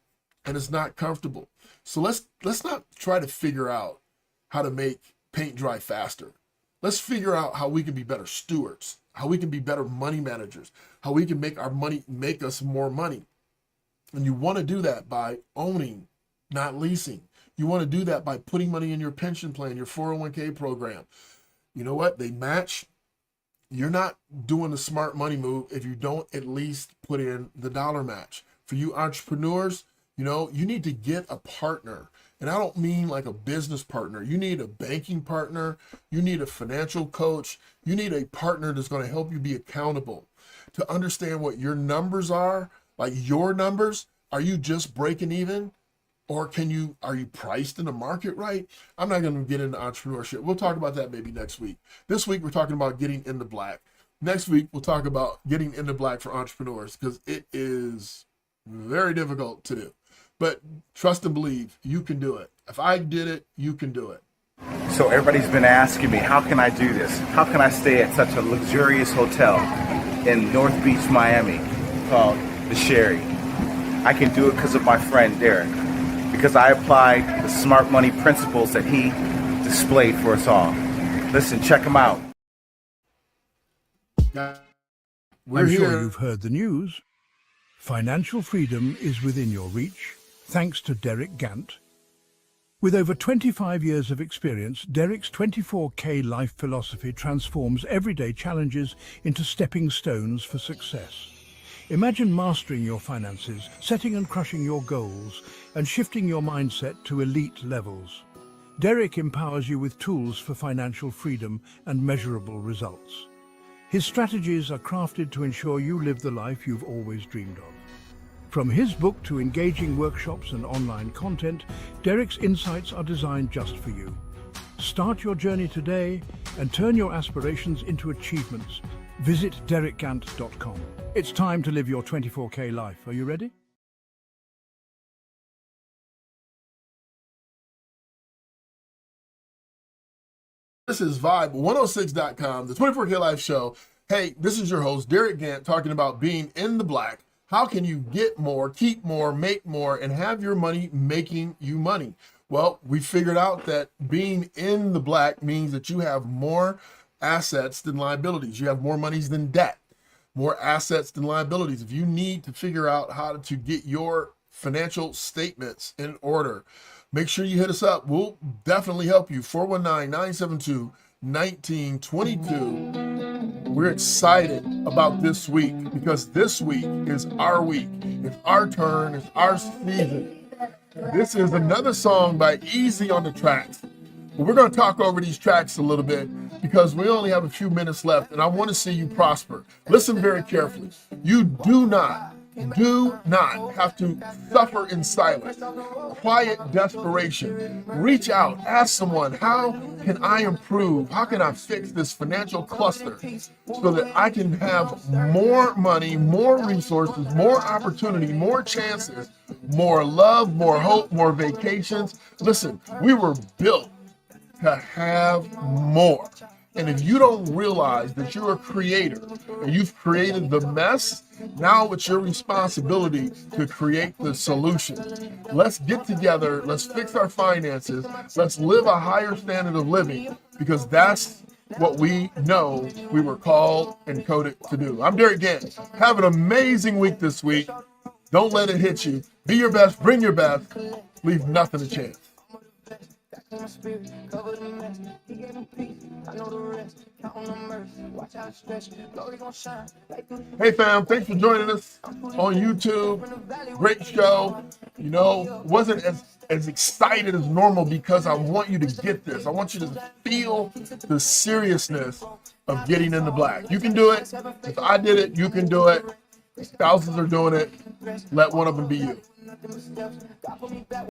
and it's not comfortable. So let's not try to figure out how to make paint dry faster. Let's figure out how we can be better stewards, how we can be better money managers, how we can make our money make us more money. And you want to do that by owning, not leasing. You want to do that by putting money in your pension plan, your 401k program. You know what? They match. You're not doing the smart money move if you don't at least put in the dollar match. For you entrepreneurs, you know, you need to get a partner. And I don't mean like a business partner. You need a banking partner. You need a financial coach. You need a partner that's going to help you be accountable, to understand what your numbers are, like your numbers. Are you just breaking even? Or are you priced in the market right? I'm not going to get into entrepreneurship. We'll talk about that maybe next week. This week, we're talking about getting into black. Next week, we'll talk about getting into black for entrepreneurs, because it is very difficult to do. But trust and believe, you can do it. If I did it, you can do it. So everybody's been asking me, how can I do this? How can I stay at such a luxurious hotel in North Beach, Miami called the Sherry? I can do it because of my friend Derek, because I applied the smart money principles that he displayed for us all. Listen, check him out. We're I'm here. sure you've heard the news. Financial freedom is within your reach, thanks to Derek Gant. With over 25 years of experience, Derek's 24K life philosophy transforms everyday challenges into stepping stones for success. Imagine mastering your finances, setting and crushing your goals, and shifting your mindset to elite levels. Derek empowers you with tools for financial freedom and measurable results. His strategies are crafted to ensure you live the life you've always dreamed of. From his book to engaging workshops and online content, Derek's insights are designed just for you. Start your journey today and turn your aspirations into achievements. Visit derekgant.com. It's time to live your 24K life. Are you ready? This is Vibe106.com, the 24K Life Show. Hey, this is your host, Derek Gant, talking about being in the black. How can you get more, keep more, make more, and have your money making you money? Well, we figured out that being in the black means that you have more assets than liabilities. You have more monies than debt, more assets than liabilities. If you need to figure out how to get your financial statements in order, make sure you hit us up. We'll definitely help you. 419-972 1922. We're excited about this week because this week is our week. It's our turn. It's our season. This is another song by Easy on the Tracks. But we're going to talk over these tracks a little bit because we only have a few minutes left and I want to see you prosper. Listen very carefully. You do not have to suffer in silence. Quiet desperation. Reach out. Ask someone, how can I improve? How can I fix this financial cluster so that I can have more money, more resources, more opportunity, more chances, more love, more hope, more vacations? Listen, we were built to have more. And if you don't realize that you're a creator and you've created the mess, now it's your responsibility to create the solution. Let's get together. Let's fix our finances. Let's live a higher standard of living because that's what we know we were called and coded to do. I'm Derek Gant. Have an amazing week this week. Don't let it hit you. Be your best. Bring your best. Leave nothing to chance. My spirit, cover the mess. He gave him peace. I know the rest. Count on the mercy. Watch how it stretch. Glory gonna shine. Hey fam, thanks for joining us on YouTube. Great show. You know, wasn't as excited as normal because I want you to get this. I want you to feel the seriousness of getting into black. You can do it. If I did it, you can do it. Thousands are doing it. Let one of them be you.